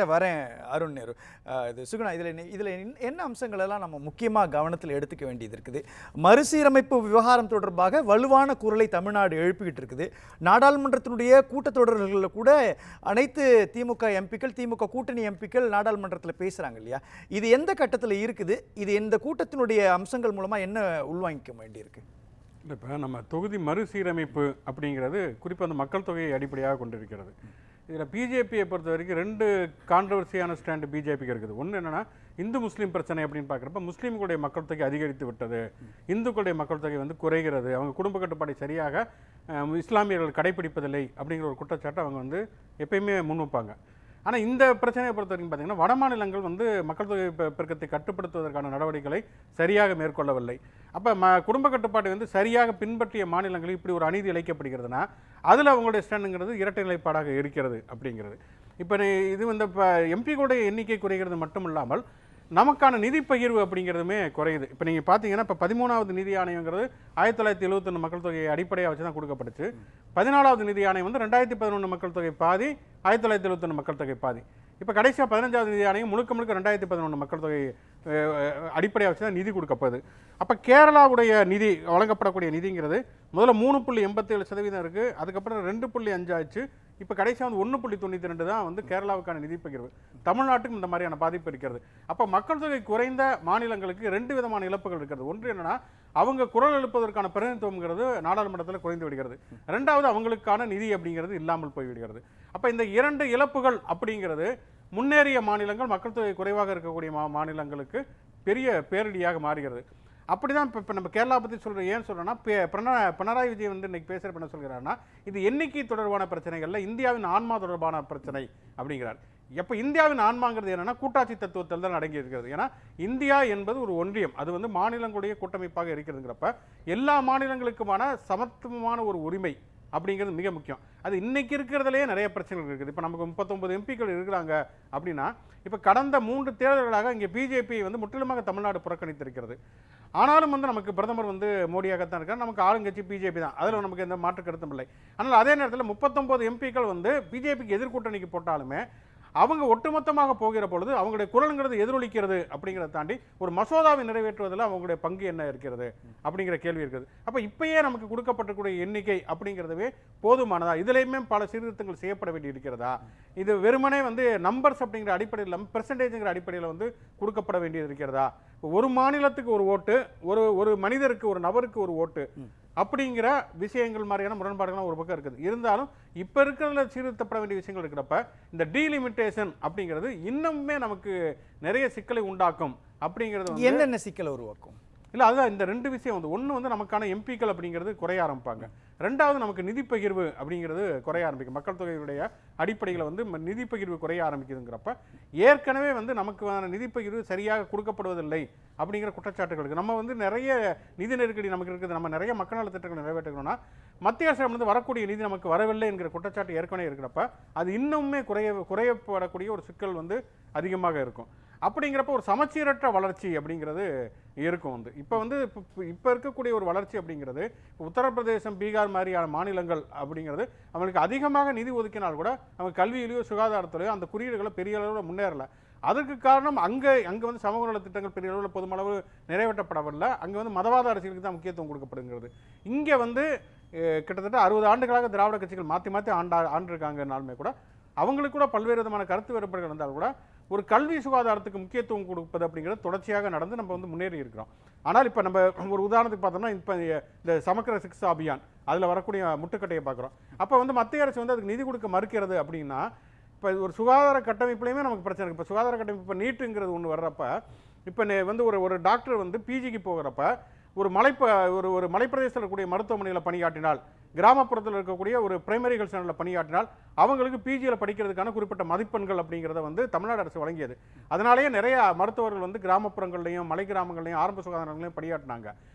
வரேன் அருண் நேரு. இது சுகுணா, இதில் என்ன அம்சங்கள் எல்லாம் நம்ம முக்கியமாக கவனத்தில் எடுத்துக்க வேண்டியது இருக்குது? மறுசீரமைப்பு விவகாரம் தொடர்பாக வலுவான குரலை தமிழ்நாடு எழுப்பிக்கிட்டு இருக்குது. நாடாளுமன்றத்தினுடைய கூட்டத்தொடர்களில் கூட அனைத்து திமுக எம்பிக்கள், திமுக கூட்டணி எம்பிக்கள் நாடாளுமன்றத்தில் பேசுகிறாங்க இல்லையா? இது எந்த கட்டத்தில் இருக்குது? இது இந்த கூட்டத்தினுடைய அம்சங்கள் மூலமாக என்ன உள்வாங்கிக்க வேண்டியிருக்கு? இப்போ நம்ம தொகுதி மறுசீரமைப்பு அப்படிங்கிறது குறிப்பாக அந்த மக்கள் தொகையை அடிப்படையாக கொண்டிருக்கிறது. இதில் பிஜேபியை பொறுத்த வரைக்கும் ரெண்டு கான்ட்ரவர்சியான ஸ்டாண்டு பிஜேபிக்கு இருக்குது. ஒன்று என்னென்னா, இந்து முஸ்லீம் பிரச்சனை அப்படின்னு பார்க்குறப்ப முஸ்லீம்களுடைய மக்கள் தொகை அதிகரித்து விட்டது, இந்துக்களுடைய மக்கள் தொகை வந்து குறைகிறது, அவங்க குடும்ப கட்டுப்பாட்டை சரியாக இஸ்லாமியர்கள் கடைபிடிப்பதில்லை அப்படிங்கிற ஒரு குற்றச்சாட்டை அவங்க வந்து எப்பயுமே முன்வைப்பாங்க. ஆனால் இந்த பிரச்சனையை பொறுத்த வரைக்கும் பார்த்தீங்கன்னா, வட மாநிலங்கள் வந்து மக்கள் தொகை பெருக்கத்தை கட்டுப்படுத்துவதற்கான நடவடிக்கைகளை சரியாக மேற்கொள்ளவில்லை. அப்போ குடும்ப கட்டுப்பாட்டை வந்து சரியாக பின்பற்றிய மாநிலங்களில் இப்படி ஒரு அநீதி இழைக்கப்படுகிறதுனா அதில் அவங்களுடைய ஸ்டாண்டுங்கிறது இரட்டை நிலைப்பாடாக இருக்கிறது அப்படிங்கிறது. இப்போ இது வந்து இப்போ எம்பிகளுடைய எண்ணிக்கை குறைகிறது மட்டும் இல்லாமல் நமக்கான நிதி பகிர்வு அப்படிங்கிறதுமே குறையுது. இப்போ நீங்கள் பார்த்தீங்கன்னா, இப்போ 13வது நிதி ஆணையங்கிறது 1971 மக்கள் தொகையை அடிப்படையாக வச்சு தான் கொடுக்கப்பட்டுச்சு. 14வது நிதி ஆணையம் வந்து 2011 மக்கள் தொகை பாதி, 1971 மக்கள் தொகை பாதி. இப்போ கடைசியாக 15வது நிதி ஆணையம் முழுக்க 2011 மக்கள் தொகை அடிப்படையாக வச்சு தான் நிதி கொடுக்கப்படுது. அப்போ கேரளாவுடைய நிதி வழங்கப்படக்கூடிய நிதிங்கிறது முதல்ல 3.87% இருக்குது, அதுக்கப்புறம் 2.5 ஆச்சு, இப்போ கடைசியாக வந்து 1.92 தான் வந்து கேரளாவுக்கான நிதி பகிர்வு. தமிழ்நாட்டுக்கும் இந்த மாதிரியான பாதிப்பு இருக்கிறது. அப்போ மக்கள் தொகை குறைந்த மாநிலங்களுக்கு ரெண்டு விதமான இழப்புகள் இருக்கிறது. ஒன்று என்னன்னா, அவங்க குரல் எழுப்பதற்கான பிரதிநிதித்துவங்கிறது நாடாளுமன்றத்தில் குறைந்து விடுகிறது. ரெண்டாவது, அவங்களுக்கான நிதி அப்படிங்கிறது இல்லாமல் போய்விடுகிறது. அப்போ இந்த இரண்டு இழப்புகள் அப்படிங்கிறது முன்னேறிய மாநிலங்கள், மக்கள் தொகை குறைவாக இருக்கக்கூடிய மாநிலங்களுக்கு பெரிய பேரிடியாக மாறுகிறது. அப்படிதான் இப்போ நம்ம கேரளா பற்றி சொல்கிறோம். ஏன் சொல்கிறேன்னா, பினராயி விஜயன் வந்து இன்னைக்கு பேசுகிறப்ப என்ன சொல்கிறாருன்னா, இது எண்ணிக்கை தொடர்பான பிரச்சனைகளில் இந்தியாவின் ஆன்மா தொடர்பான பிரச்சனை அப்படிங்கிறார். எப்போ இந்தியாவின் ஆன்மாங்கிறது என்னன்னா, கூட்டாட்சி தத்துவத்தில் தான் அடங்கி இருக்கிறது. ஏன்னா இந்தியா என்பது ஒரு ஒன்றியம், அது வந்து மாநிலங்களுடைய கூட்டமைப்பாக இருக்கிறதுங்கிறப்ப எல்லா மாநிலங்களுக்குமான சமத்துவமான ஒரு உரிமை அப்படிங்கிறது மிக முக்கியம். அது இன்னைக்கு இருக்கிறதுலேயே நிறைய பிரச்சனைகள் இருக்குது. இப்போ நமக்கு 39 எம்பிக்கள் இருக்கிறாங்க அப்படின்னா, இப்போ கடந்த 3 தேர்தல்களாக இங்கே பிஜேபி வந்து முற்றிலுமாக தமிழ்நாடு புறக்கணித்திருக்கிறது. ஆனாலும் வந்து நமக்கு பிரதமர் வந்து மோடியாகத்தான் இருக்கார், நமக்கு ஆளுங்கட்சி பிஜேபி தான், அதில் நமக்கு எந்த மாற்று கருத்தும் இல்லை. ஆனால் அதே நேரத்தில் 39 எம்பிக்கள் வந்து பிஜேபிக்கு எதிர்கூட்டணிக்கு போட்டாலுமே அவங்க ஒட்டுமொத்தமாக போகிற பொழுது அவங்களுடைய குரலுங்கிறது எதிரொலிக்கிறது அப்படிங்கிறத தாண்டி ஒரு மசோதாவை நிறைவேற்றுவதில் அவங்களுடைய பங்கு என்ன இருக்கிறது அப்படிங்கிற கேள்வி இருக்குது. அப்போ இப்பயே நமக்கு கொடுக்கப்பட்டக்கூடிய எண்ணிக்கை அப்படிங்கிறதுவே போதுமானதா? இதுலேயுமே பல சீர்திருத்தங்கள் செய்யப்பட வேண்டி இருக்கிறதா? இது வெறுமனே வந்து நம்பர்ஸ் அப்படிங்கிற அடிப்படையில் இல்லாமல் பெர்சன்டேஜுங்கிற அடிப்படையில் வந்து கொடுக்கப்பட வேண்டியது இருக்கிறதா? ஒரு மாநிலத்துக்கு ஒரு ஓட்டு, ஒரு மனிதருக்கு, ஒரு நபருக்கு ஒரு ஓட்டு அப்படிங்கிற விஷயங்கள் மாதிரியான முரண்பாடுகள்லாம் ஒரு பக்கம் இருக்குது. இருந்தாலும் இப்போ இருக்கிறதுல சீர்திருத்தப்பட வேண்டிய விஷயங்கள் இருக்கிறப்ப இந்த டீலிமிட்டேஷன் அப்படிங்கிறது இன்னுமே நமக்கு நிறைய சிக்கலை உண்டாக்கும் அப்படிங்கிறது. என்னென்ன சிக்கலை உருவாக்கும்? இல்லை, அதுதான் இந்த ரெண்டு விஷயம் வந்து, ஒன்று வந்து நமக்கான எம்பிக்கள் அப்படிங்கிறது குறைய ஆரம்பிப்பாங்க, ரெண்டாவது நமக்கு நிதி பகிர்வு அப்படிங்கிறது குறைய ஆரம்பிக்கும். மக்கள் தொகையுடைய அடிப்படையில் வந்து நிதி பகிர்வு குறைய ஆரம்பிக்குதுங்கிறப்ப ஏற்கனவே வந்து நமக்கு நிதி பகிர்வு சரியாக கொடுக்கப்படுவதில்லை அப்படிங்கிற குற்றச்சாட்டுகள் இருக்குது. நம்ம வந்து நிறைய நிதி நெருக்கடி நமக்கு இருக்குது, நம்ம நிறைய மக்கள் நல திட்டங்கள் நிறைவேற்றணும்னா மத்திய அரசு வந்து வரக்கூடிய நிதி நமக்கு வரவில்லை என்கிற குற்றச்சாட்டு ஏற்கனவே இருக்கிறப்ப அது இன்னுமே குறையப்படக்கூடிய ஒரு சிக்கல் வந்து அதிகமாக இருக்கும். அப்படிங்கிறப்ப ஒரு சமச்சீரற்ற வளர்ச்சி அப்படிங்கிறது இருக்கும். வந்து இப்போ இருக்கக்கூடிய ஒரு வளர்ச்சி அப்படிங்கிறது, உத்தரப்பிரதேசம், பீகார் மாதிரியான மாநிலங்கள் அப்படிங்கிறது அவங்களுக்கு அதிகமாக நிதி ஒதுக்கினால் கூட அவங்க கல்வியிலையோ சுகாதாரத்திலையோ அந்த குறியீடுகளை பெரிய அளவில் முன்னேறலை. அதற்கு காரணம் அங்கே வந்து சமூக நல திட்டங்கள் பெரிய அளவில் பொதுமளவு நிறைவேற்றப்படவில்லை. அங்கே வந்து மதவாத அரசியலுக்கு தான் முக்கியத்துவம் கொடுக்கப்படுங்கிறது. இங்கே வந்து கிட்டத்தட்ட 60 ஆண்டுகளாக திராவிட கட்சிகள் மாற்றி ஆண்டிருக்காங்கனாலுமே கூட அவங்களுக்கு கூட பல்வேறு விதமான கருத்து வேறுபாடுகள் இருந்தால் கூட ஒரு கல்வி சுகாதாரத்துக்கு முக்கியத்துவம் கொடுப்பது அப்படிங்கிறது தொடர்ச்சியாக நடந்து நம்ம வந்து முன்னேறி இருக்கிறோம். ஆனால் இப்போ நம்ம ஒரு உதாரணத்துக்கு பார்த்தோம்னா, இப்போ இந்த சமக்கர சிக்ஷா அபியான் அதில் வரக்கூடிய முட்டுக்கட்டையை பார்க்குறோம். அப்போ வந்து மத்திய அரசு வந்து அதுக்கு நிதி கொடுக்க மறுக்கிறது அப்படின்னா, இப்போ ஒரு சுகாதார கட்டமைப்புலையுமே நமக்கு பிரச்சனை இருக்குது. இப்போ சுகாதார கட்டமைப்பு, இப்போ நீட்டுங்கிறது ஒன்று வர்றப்ப, இப்போ வந்து ஒரு டாக்டர் வந்து பிஜிக்கு போகிறப்ப ஒரு மலைப்பிரதேசத்தில் இருக்கக்கூடிய மருத்துவமனையில் பணியாற்றினால், கிராமப்புறத்தில் இருக்கக்கூடிய ஒரு பிரைமரி ஹெல்த் சென்டரில் பணியாற்றினால் அவங்களுக்கு பிஜியில் படிக்கிறதுக்கான குறிப்பிட்ட மதிப்பெண்கள் அப்படிங்கிறத வந்து தமிழ்நாடு அரசு வழங்கியது. அதனாலேயே நிறைய மருத்துவர்கள் வந்து கிராமப்புறங்கள்லையும் மலை கிராமங்கள்லையும் ஆரம்ப சுகாதாரங்களையும் பணியாற்றினாங்க.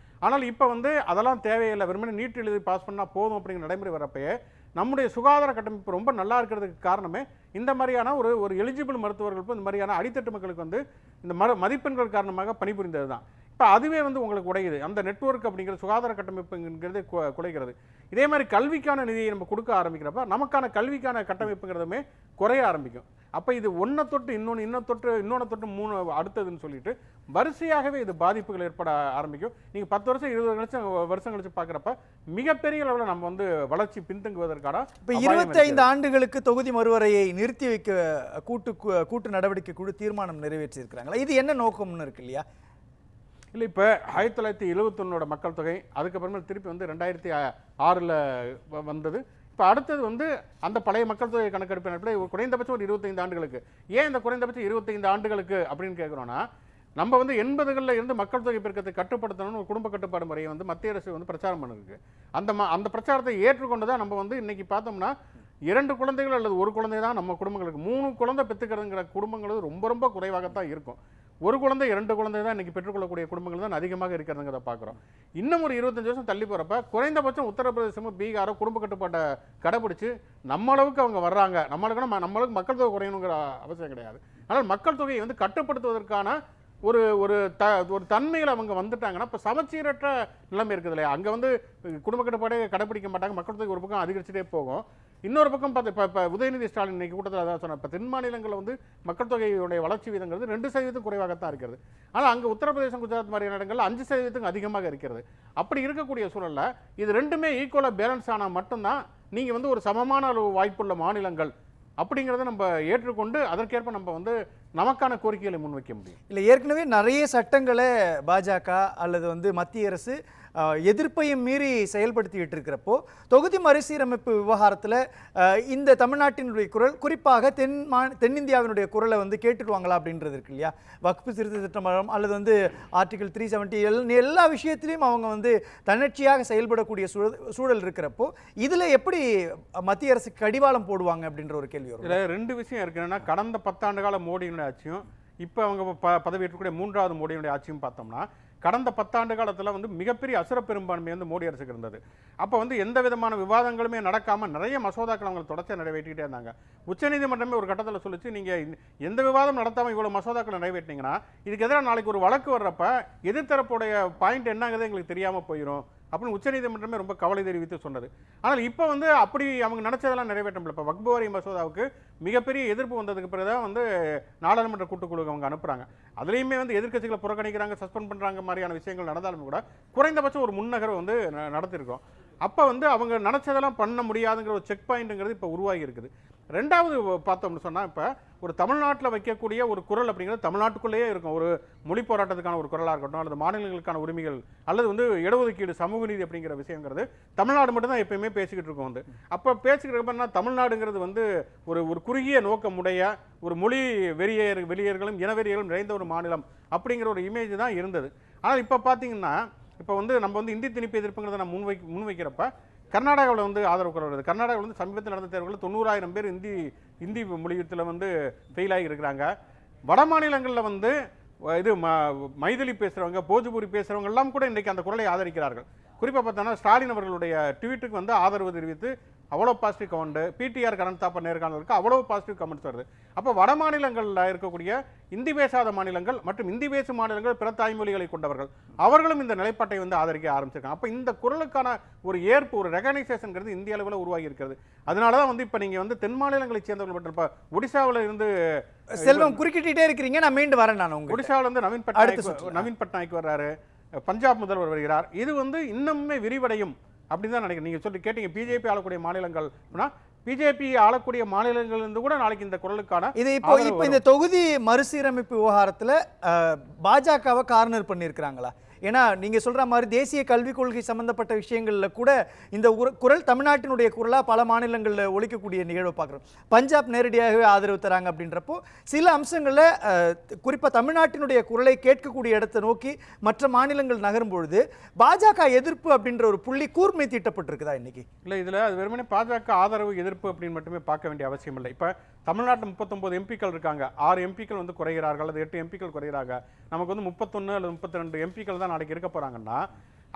ஆனால் இப்போ வந்து அதெல்லாம் தேவையில்லை, வெறுமனே நீட் எழுதி பாஸ் பண்ணால் போதும் அப்படிங்கிற நடைமுறை வரப்பயே நம்முடைய சுகாதார கட்டமைப்பு ரொம்ப நல்லா இருக்கிறதுக்கு காரணமே இந்த மாதிரியான ஒரு எலிஜிபிள் மருத்துவர்களுக்கும் இந்த மாதிரியான அடித்தட்டு மக்களுக்கு வந்து இந்த மதிப்பெண்கள் காரணமாக பணிபுரிந்தது தான். இப்போ அதுவே வந்து உங்களுக்கு உடையுது. அந்த நெட்வொர்க் அப்படிங்கிறது சுகாதார கட்டமைப்புங்கிறது குறைகிறது. இதே மாதிரி கல்விக்கான நிதியை நம்ம கொடுக்க ஆரம்பிக்கிறப்ப நமக்கான கல்விக்கான கட்டமைப்புங்கிறதுமே குறைய ஆரம்பிக்கும். அப்போ இது ஒன்றை தொட்டு இன்னொன்று தொட்டு 3 அடுத்ததுன்னு சொல்லிட்டு வரிசையாகவே இது பாதிப்புகள் ஏற்பட ஆரம்பிக்கும். நீங்கள் 10 வருஷம் 20 வருஷம் கழிச்சு பார்க்குறப்ப மிகப்பெரிய அளவில் நம்ம வந்து வளர்ச்சி பின்தங்குவதற்கான இப்போ 25 ஆண்டுகளுக்கு தொகுதி மறுவரையை நிறுத்தி வைக்க கூட்டு நடவடிக்கை குழு தீர்மானம் நிறைவேற்றியிருக்கிறாங்களா? இது என்ன நோக்கம்னு இருக்கு இல்லையா? இல்லை, இப்போ 1971 மக்கள் தொகை, அதுக்கப்புறமே திருப்பி வந்து 2006 வந்தது. இப்போ அடுத்தது வந்து அந்த பழைய மக்கள் தொகை கணக்கெடுப்பு அடிப்படையில் குறைந்தபட்சம் ஒரு 25 ஆண்டுகளுக்கு. ஏன் இந்த குறைந்தபட்சம் 25 ஆண்டுகளுக்கு அப்படின்னு கேட்குறோன்னா, நம்ம வந்து 80களில் இருந்து மக்கள் தொகை பெருக்கத்தை கட்டுப்படுத்தணும்னு ஒரு குடும்ப கட்டுப்பாடு முறையை வந்து மத்திய அரசு வந்து பிரச்சாரம் பண்ணிருக்கு. அந்த பிரச்சாரத்தை ஏற்றுக்கொண்டு தான் நம்ம வந்து இன்னைக்கு பார்த்தோம்னா 2 குழந்தைகள் அல்லது 1 குழந்தை தான் நம்ம குடும்பங்களுக்கு. 3 குழந்தை பெற்றுக்கிறதுங்கிற குடும்பங்கள் ரொம்ப ரொம்ப குறைவாகத்தான் இருக்கும். 1 குழந்தை 2 குழந்தை தான் இன்னைக்கு பெற்றுக்கொள்ளக்கூடிய குடும்பங்கள் தான் அதிகமாக இருக்கிறதுங்கிறத பார்க்குறோம். இன்னும் ஒரு 25 வருஷம் தள்ளி போகிறப்ப குறைந்தபட்சம் உத்தரப்பிரதேசமும் பீகாரோ குடும்ப கட்டுப்பாட்டை கடைபிடிச்சு நம்ம அளவுக்கு அவங்க வர்றாங்க. நம்மளுக்கு மக்கள் தொகை குறையணுங்கிற அவசியம் கிடையாது. ஆனால் மக்கள் தொகையை வந்து கட்டுப்படுத்துவதற்கான ஒரு தன்மையில் அவங்க வந்துட்டாங்கன்னா இப்போ சமச்சீரற்ற நிலைமை இருக்குது இல்லையா? அங்கே வந்து குடும்ப கட்டுப்பாடே கடைபிடிக்க மாட்டாங்க. மக்கள் தொகை ஒரு பக்கம் அதிகரிச்சுட்டே போகும். இன்னொரு பக்கம் பார்த்து இப்போ உதயநிதி ஸ்டாலின் இன்னைக்கு கூட்டத்தில் அதான் சொன்னார். இப்போ தென் மாநிலங்களில் வந்து மக்கள் தொகையுடைய வளர்ச்சி வீதங்கிறது 2% குறைவாகத்தான் இருக்கிறது. ஆனால் அங்கே உத்தரப்பிரதேசம், குஜராத் மாதிரியான இடங்களில் 5% அதிகமாக இருக்கிறது. அப்படி இருக்கக்கூடிய சூழலில் இது ரெண்டுமே ஈக்குவலாக பேலன்ஸ் ஆனால் மட்டும்தான் நீங்கள் வந்து ஒரு சமமான அளவு வாய்ப்புள்ள மாநிலங்கள் அப்படிங்கிறத நம்ம ஏற்றுக்கொண்டு அதற்கேற்ப நம்ம வந்து நமக்கான கோரிக்கைகளை முன்வைக்க முடியும். இல்லை, ஏற்கனவே நிறைய சட்டங்களை பாஜக அல்லது வந்து மத்திய அரசு எதிர்ப்பையும் மீறி செயல்படுத்திக்கிட்டு இருக்கிறப்போ தொகுதி மறுசீரமைப்பு விவகாரத்தில் இந்த தமிழ்நாட்டினுடைய குரல், குறிப்பாக தென்னிந்தியாவினுடைய குரலை வந்து கேட்டுக்குவாங்களா அப்படின்றது இருக்கு இல்லையா? வக்ஃபு திருத்த திட்டம் அல்லது வந்து ஆர்டிகல் 370 எல்லா விஷயத்திலையும் அவங்க வந்து தன்னெட்சியாக செயல்படக்கூடிய சூழல் இருக்கிறப்போ இதில் எப்படி மத்திய அரசுக்கு கடிவாளம் போடுவாங்க அப்படின்ற ஒரு கேள்வி வரும். இதில் 2 விஷயம் இருக்குன்னா, கடந்த 10 ஆண்டு கால மோடியினுடைய ஆட்சியும் இப்போ அவங்க பதவியேற்றக்கூடிய 3வது மோடியினுடைய ஆட்சியும் பார்த்தோம்னா, கடந்த 10 ஆண்டு காலத்தில் வந்து மிகப்பெரிய அசுர பெரும்பான்மை வந்து மோடி அரசுக்கு இருந்தது. அப்போ வந்து எந்த விதமான விவாதங்களுமே நடக்காமல் நிறைய மசோதாக்கள் அவங்க தொடர்ச்சியாக நிறைவேற்றிக்கிட்டே இருந்தாங்க. உச்சநீதிமன்றமே ஒரு கட்டத்தில் சொல்லிச்சு, நீங்கள் எந்த விவாதம் நடத்தாமல் இவ்வளோ மசோதாக்கள் நிறைவேற்றினீங்கன்னா இதுக்கு எதிராக நாளைக்கு ஒரு வழக்கு வர்றப்ப எதிர்த்தரப்புடைய பாயிண்ட் என்னங்கிறது எங்களுக்கு தெரியாமல் போயிடும் அப்படின்னு உச்சநீதிமன்றமே ரொம்ப கவலை தெரிவித்து சொன்னது. ஆனால் இப்போ வந்து அப்படி அவங்க நினைச்சதெல்லாம் நிறைவேற்ற முடியல. இப்போ வக்ஃபு வாரிய மசோதாவுக்கு மிகப்பெரிய எதிர்ப்பு வந்ததுக்கு பிறகுதான் வந்து நாடாளுமன்ற கூட்டுக்குழுக்கு அவங்க அனுப்புறாங்க. அதுலேயுமே வந்து எதிர்க்கட்சிகளை புறக்கணிக்கிறாங்க, சஸ்பெண்ட் பண்ணுறாங்க மாதிரியான விஷயங்கள் நடந்தாலும் கூட குறைந்தபட்சம் ஒரு முன்னகர்வை வந்து நடத்திருக்கோம். அப்போ வந்து அவங்க நினச்சதெல்லாம் பண்ண முடியாதுங்கிற ஒரு செக் பாயிண்ட்டுங்கிறது இப்போ உருவாகி இருக்குது. ரெண்டாவது பார்த்தோம்னு சொன்னால், இப்போ ஒரு தமிழ்நாட்டில் வைக்கக்கூடிய ஒரு குரல் அப்படிங்கிறது தமிழ்நாட்டுக்குள்ளேயே இருக்கும். ஒரு மொழி போராட்டத்துக்கான ஒரு குரலாக இருக்கட்டும், அல்லது மாநிலங்களுக்கான உரிமைகள், அல்லது வந்து இடஒதுக்கீடு, சமூக நீதி அப்படிங்கிற விஷயங்கிறது தமிழ்நாடு மட்டும்தான் எப்பயுமே பேசிக்கிட்டு இருக்கோம் வந்து. அப்போ பேசிக்கிட்டு தமிழ்நாடுங்கிறது வந்து ஒரு குறுகிய நோக்கமுடைய ஒரு மொழி வெளியர்களும் இனவெறியர்களும் நிறைந்த ஒரு மாநிலம் அப்படிங்கிற ஒரு இமேஜ் தான் இருந்தது. ஆனால் இப்போ பார்த்தீங்கன்னா, இப்போ வந்து நம்ம வந்து இந்தி திணிப்பு எதிர்ப்புங்கிறத நம்ம முன்வைக்கிறப்ப கர்நாடகாவில் வந்து ஆதரவு குரல் வருது. கர்நாடகாவில் வந்து சமீபத்தில் நடந்த தேர்வுகளில் 90,000 பேர் இந்தி மொழியத்தில் வந்து ஃபெயில் ஆகி இருக்கிறாங்க. வட மாநிலங்களில் வந்து இது மைதிலி பேசுகிறவங்க, போஜ்பூரி பேசுகிறவங்க எல்லாம் கூட இன்றைக்கு அந்த குரலை ஆதரிக்கிறார்கள். குறிப்பாக பார்த்தோன்னா ஸ்டாலின் அவர்களுடைய ட்வீட்டுக்கு வந்து ஆதரவு தெரிவித்து அவ்வளோ பாசிட்டிவ் கமெண்ட், பிடிஆர் கரண்ட் தாப்ப நேர்காணலுக்கு அவ்வளோ பாசிட்டிவ் கமெண்ட்ஸ் வருது. அப்போ வட மாநிலங்களில் இருக்கக்கூடிய இந்தி பேசாத மாநிலங்கள் மற்றும் இந்தி பேசும் மாநிலங்கள் பிற தாய்மொழிகளை கொண்டவர்கள் அவர்களும் இந்த நிலைப்பாட்டை வந்து ஆதரிக்க ஆரம்பிச்சிருக்காங்க. அப்போ இந்த குரலுக்கான ஒரு ஏற்பு, ஒரு ரெகனைசேஷன்ங்கிறது இந்திய அளவில் உருவாகி இருக்கிறது. அதனால தான் வந்து இப்போ நீங்கள் வந்து தென் மாநிலங்களை சேர்ந்தவர்கள் மட்டும், இப்போ ஒடிசாவில் இருந்து செல்வம் குறுக்கிட்டே இருக்கிறீங்க, நான் மீண்டும் வரேன். நான் ஒடிசாவில் இருந்து நவீன் பட்நாயக் வர்றாரு, பஞ்சாப் முதல்வர் வருகிறார். இது வந்து இன்னுமே விரிவடையும் அப்படின்னு தான் நினைக்கிறேன். நீங்கள் கேட்டீங்க பிஜேபி ஆளக்கூடிய மாநிலங்கள், பிஜேபி ஆளக்கூடிய மாநிலங்கள் இருந்து கூட நாளைக்கு இந்த குரலுக்கான இது இப்போ இந்த தொகுதி மறுசீரமைப்பு விவகாரத்தில் பாஜகவை கார்னர் பண்ணியிருக்கிறாங்களா? ஏன்னா நீங்கள் சொல்கிற மாதிரி தேசிய கல்விக் கொள்கை சம்மந்தப்பட்ட விஷயங்களில் கூட இந்த குரல் தமிழ்நாட்டினுடைய குரலாக பல மாநிலங்களில் ஒழிக்கக்கூடிய நிகழ்வை பார்க்குறோம். பஞ்சாப் நேரடியாகவே ஆதரவு தராங்க அப்படின்றப்போ சில அம்சங்களில் குறிப்பாக தமிழ்நாட்டினுடைய குரலை கேட்கக்கூடிய இடத்தை நோக்கி மற்ற மாநிலங்கள் நகரும் பொழுது பாஜக எதிர்ப்பு அப்படின்ற ஒரு புள்ளி கூர்மை தீட்டப்பட்டிருக்குதா இன்னைக்கு? இல்லை, இதில் அது வெறுமனே பாஜக ஆதரவு எதிர்ப்பு அப்படின்னு மட்டுமே பார்க்க வேண்டிய அவசியம் இல்லை. இப்போ தமிழ்நாட்டில் 39 எம்பிக்கள் இருக்காங்க, 6 எம்பிக்கள் வந்து குறைகிறார்கள் அல்லது 8 எம்பிக்கள் குறைகிறாங்க. நமக்கு வந்து 31 அல்லது 32 எம்பிக்கள் தான் நாளைக்கு இருக்க போகிறாங்கன்னா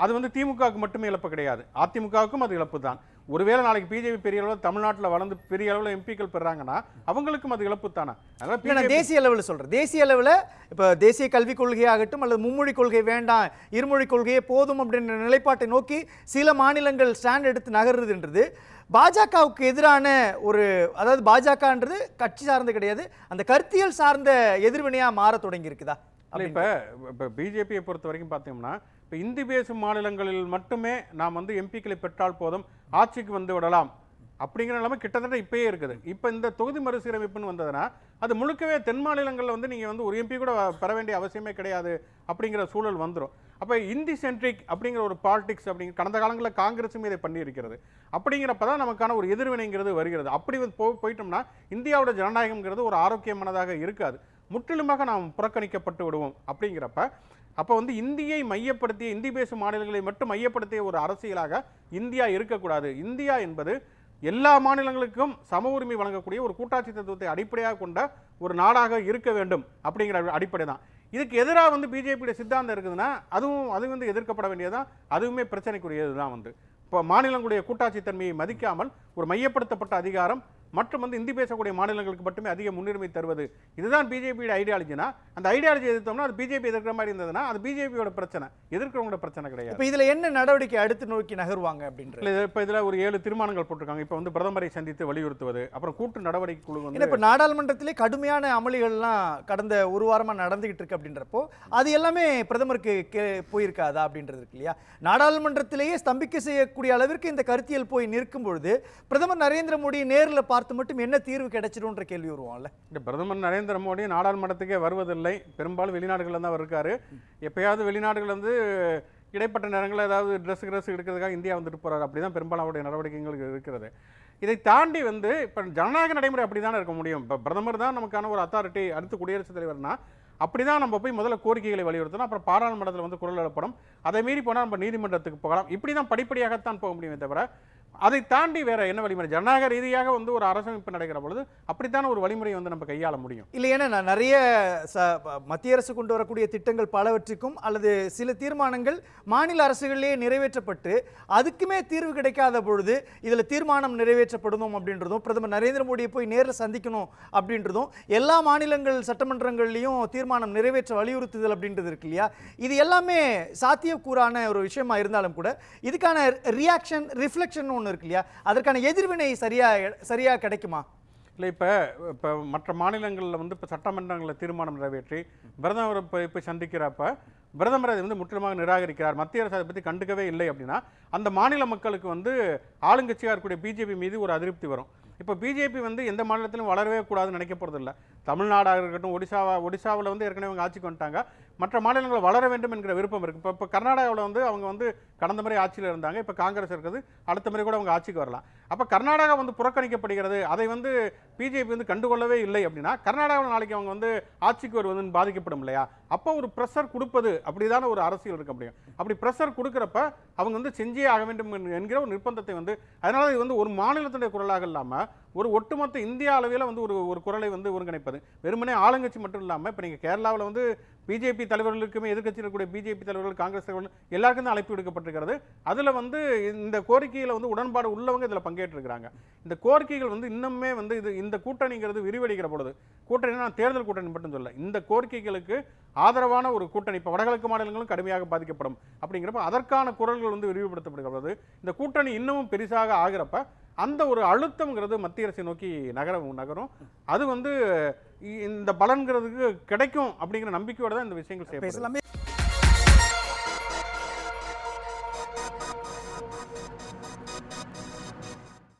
அது வந்து திமுகவுக்கு மட்டுமே இழப்பு கிடையாது, அதிமுகவுக்கும் அது இழப்பு தான். ஒருவேளை நாளைக்கு பிஜேபி பெரிய அளவில் தமிழ்நாட்டில் வளர்ந்து பெரிய அளவில் எம்பிக்கள் பெறாங்கன்னா அவங்களுக்கும் அது இழப்பு தானே. அதனால் தேசிய அளவில் சொல்கிறேன், தேசிய அளவில் இப்போ தேசிய கல்விக் கொள்கையாகட்டும் அல்லது மும்மொழி கொள்கை வேண்டாம் இருமொழி கொள்கையே போதும் அப்படின்ற நிலைப்பாட்டை நோக்கி சில மாநிலங்கள் ஸ்டாண்ட் எடுத்து நகர்றதுன்றது பாஜகவுக்கு எதிரான ஒரு, அதாவது பாஜகன்றது கட்சி சார்ந்து கிடையாது, அந்த கருத்தியல் சார்ந்த எதிர்வினையாக மாற தொடங்கி இருக்குதா? இப்போ பிஜேபியை பொறுத்த வரைக்கும் பார்த்தோம்னா இப்போ இந்தி பேசும் மாநிலங்களில் மட்டுமே நாம் வந்து எம்பிக்களை பெற்றால் போதும், ஆட்சிக்கு வந்து விடலாம் அப்படிங்கிற நிலைமை கிட்டத்தட்ட இப்பயே இருக்குது. இப்போ இந்த தொகுதி மறுசீரமைப்புன்னு வந்ததுன்னா அது முழுக்கவே தென் மாநிலங்களில் வந்து நீங்கள் வந்து ஒரு எம்பி கூட பெற வேண்டிய அவசியமே கிடையாது அப்படிங்கிற சூழல் வந்துடும். அப்போ இந்தி சென்ட்ரிக் அப்படிங்கிற ஒரு பாலிடிக்ஸ் அப்படிங்கிற கடந்த காலங்களில் காங்கிரஸுமே இதை பண்ணி இருக்கிறது. அப்படிங்கிறப்ப தான் நமக்கான ஒரு எதிர்வினைங்கிறது வருகிறது. அப்படி போயிட்டோம்னா இந்தியாவோட ஜனநாயகம்ங்கிறது ஒரு ஆரோக்கியமானதாக இருக்காது, முற்றிலுமாக நாம் புறக்கணிக்கப்பட்டு விடுவோம். அப்படிங்கிறப்ப அப்போ வந்து இந்தியை மையப்படுத்திய, இந்தி பேசும் மாநிலங்களை மட்டும் மையப்படுத்திய ஒரு அரசியலாக இந்தியா இருக்கக்கூடாது. இந்தியா என்பது எல்லா மாநிலங்களுக்கும் சம உரிமை வழங்கக்கூடிய ஒரு கூட்டாட்சி தத்துவத்தை அடிப்படையாக கொண்ட ஒரு நாடாக இருக்க வேண்டும் அப்படிங்கிற அடிப்படை தான். இதுக்கு எதிராக வந்து பிஜேபியோட சித்தாந்தம் இருக்குதுன்னா அது வந்து எதிர்க்கப்பட வேண்டியதுதான், அதுவுமே பிரச்சனைக்குரியது தான். வந்து இப்போ மாநிலங்களுடைய கூட்டாட்சி தன்மையை மதிக்காமல் ஒரு மையப்படுத்தப்பட்ட அதிகாரம் மற்றும் வந்து இந்தி பேசக்கூடிய மாநிலங்களுக்கு மட்டுமே அதிக முன்னுரிமை தருவது, இதுதான் பிஜேபியோட ஐடியாலஜினா. அந்த ஐடியாலஜி எதிர்த்தோம்னா அது பிஜேபி எதிர்க்கிற மாதிரி இருந்ததுன்னா அது பிஜேபியோட பிரச்சனை, எதிர்க்கிறவங்களோட பிரச்சனை கிடையாது. இப்போ இதில் என்ன நடவடிக்கை அடுத்து நோக்கி நகருவாங்க அப்படின்றது? இப்போ இதில் ஒரு 7 தீர்மானங்கள் போட்டிருக்காங்க. இப்போ வந்து பிரதமரை சந்தித்து வலியுறுத்துவது, அப்புறம் கூட்டு நடவடிக்கை குழு வந்து இப்போ நாடாளுமன்றத்திலே கடுமையான அமளிகள்லாம் கடந்த ஒரு வாரமாக நடந்துகிட்டு இருக்கு அப்படின்றப்போ அது எல்லாமே பிரதமருக்கு போயிருக்காதா அப்படின்றது இருக்கு இல்லையா? நாடாளுமன்றத்திலேயே ஸ்தம்பிக்க செய்யக்கூடிய அளவிற்கு இந்த கருத்தியல் போய் நிற்கும் பொழுது பிரதமர் நரேந்திர மோடி நேரில் பார்த்து மட்டும் என்ன தீர்வு கிடைச்சிடும்ன்ற கேள்வி வருவோம்ல. இந்த பிரதமர் நரேந்திர மோடி நாடாளுமன்றத்துக்கே வருவதில்லை, பெரும்பாலும் வெளிநாடுகளில் தான் இருக்காரு. எப்பயாவது வெளிநாடுகள் வந்து இடைப்பட்ட நேரங்களில் ஏதாவது ட்ரெஸ் எடுக்கிறதுக்காக இந்தியா வந்துட்டு போறாரு. அப்படிதான் பெரும்பாலும் அவருடைய நடவடிக்கைகள் இருக்கிறது. இதை தாண்டி வந்து இப்போ ஜனநாயக நடைமுறை அப்படி தானே இருக்க முடியும். இப்போ பிரதமர் தான் நமக்கான ஒரு அத்தாரிட்டி, அடுத்து குடியரசுத் தலைவர்னா அப்படிதான் நம்ம போய் முதல்ல கோரிக்கைகளை வலியுறுத்தணும், அப்புறம் பாராளுமன்றத்தில் வந்து குரல் எழுப்படும், அதை மீறி போனால் நம்ம நீதிமன்றத்துக்கு போகலாம். இப்படி தான் படிப்படியாகத்தான் போக முடியுமே தவிர அதை தாண்டி வேற என்ன வழிமுறை? ஜனநாயக ரீதியாக வந்து ஒரு அரசமைப்பு நடக்கிற பொழுது அப்படித்தான ஒரு வழிமுறையை வந்து நம்ம கையாள முடியும். இல்லை, ஏன்னா நிறைய மத்திய அரசு கொண்டு வரக்கூடிய திட்டங்கள் பலவற்றுக்கும் அல்லது சில தீர்மானங்கள் மாநில அரசுகளிலேயே நிறைவேற்றப்பட்டு அதுக்குமே தீர்வு கிடைக்காத பொழுது இதில் தீர்மானம் நிறைவேற்றப்படணும் அப்படின்றதும் பிரதமர் நரேந்திர மோடியை போய் நேரில் சந்திக்கணும் அப்படின்றதும் எல்லா மாநிலங்கள் சட்டமன்றங்கள்லையும் தீர்மானம் நிறைவேற்ற வலியுறுத்துதல் அப்படின்றது இருக்கு இல்லையா? இது எல்லாமே சாத்தியக்கூறான ஒரு விஷயமா இருந்தாலும் கூட இதுக்கான ரியாக்ஷன் ரிஃப்ளெக்ஷன் ஒன்று இருக்கு இல்லையா? அதற்கான எதிர்வினை சரியா கிடைக்குமா? இல்லை, இப்போ மற்ற மாநிலங்களில் வந்து இப்போ சட்டமன்றங்களில் தீர்மானம் நிறைவேற்றி பிரதமரை போய் சந்திக்கிறப்ப பிரதமர் அதை வந்து முற்றிலுமாக நிராகரிக்கிறார், மத்திய அரசு அதை பற்றி கண்டுக்கவே இல்லை அப்படின்னா அந்த மாநில மக்களுக்கு வந்து ஆளுங்கட்சியாக இருக்கக்கூடிய பிஜேபி மீது ஒரு அதிருப்தி வரும். இப்போ பிஜேபி வந்து எந்த மாநிலத்திலும் வளரவே கூடாதுன்னு நினைக்க போகிறது இல்லை. தமிழ்நாடாக இருக்கட்டும், ஒடிசாவில் வந்து ஏற்கனவே அவங்க ஆட்சிக்கு வந்துட்டாங்க, மற்ற மாநிலங்கள் வளர வேண்டும் என்கிற விருப்பம் இருக்குது. இப்போ கர்நாடகாவில் வந்து அவங்க வந்து கடந்த முறை ஆட்சியில் இருந்தாங்க, இப்போ காங்கிரஸ் இருக்குது, அடுத்த முறை கூட அவங்க ஆட்சிக்கு வரலாம். அப்போ கர்நாடகா வந்து புறக்கணிக்கப்படுகிறது, அதை வந்து பிஜேபி வந்து கண்டுகொள்ளவே இல்லை அப்படின்னா கர்நாடகாவில் நாளைக்கு அவங்க வந்து ஆட்சிக்கு வருவதுன்னு பாதிக்கப்படும் இல்லையா? அப்போ ஒரு ப்ரெஷர் கொடுப்பது அப்படிதான ஒரு அரசியல் இருக்க முடியும். அப்படி ப்ரெஷர் கொடுக்குறப்ப அவங்க வந்து செஞ்சே ஆக வேண்டும் என்கிற ஒரு நிர்பந்தத்தை வந்து, அதனால இது வந்து ஒரு மாநிலத்துடைய குரலாக இல்லாமல் ஒரு ஒட்டுமொத்த இந்தியா அளவில் வந்து ஒரு குரலை வந்து ஒருங்கிணைப்பது. வெறுமனே ஆளுங்கட்சி மட்டும் இல்லாமல் இப்போ நீங்கள் கேரளாவில் வந்து பிஜேபி தலைவர்களுக்குமே எதிர்கட்சியில் இருக்கக்கூடிய பிஜேபி தலைவர்கள், காங்கிரஸ் தலைவர்கள் எல்லாருக்கும் தான் அழைப்பு விடுக்கப்பட்டிருக்கிறது. அதில் வந்து இந்த கோரிக்கையில் வந்து உடன்பாடு உள்ளவங்க இதில் பங்கேற்றிருக்கிறாங்க. இந்த கோரிக்கைகள் வந்து இன்னுமே வந்து இந்த கூட்டணிங்கிறது விரிவடைகிற பொழுது, கூட்டணினா தேர்தல் கூட்டணி மட்டும் சொல்ல, இந்த கோரிக்கைகளுக்கு ஆதரவான ஒரு கூட்டணி இப்போ வடகிழக்கு மாநிலங்களும் கடுமையாக பாதிக்கப்படும். அப்படிங்கிறப்ப அதற்கான குரல்கள் வந்து விரிவுபடுத்தப்படுகிறது. இந்த கூட்டணி இன்னமும் பெரிசாக ஆகிறப்ப அந்த ஒரு அழுத்தம்ங்கிறது மத்திய அரசை நோக்கி நகரும். அது வந்து இந்த பலன்கிறதுக்கு கிடைக்கும் அப்படிங்கிற நம்பிக்கையோட தான் இந்த விஷயங்கள் செய்யப்படுது.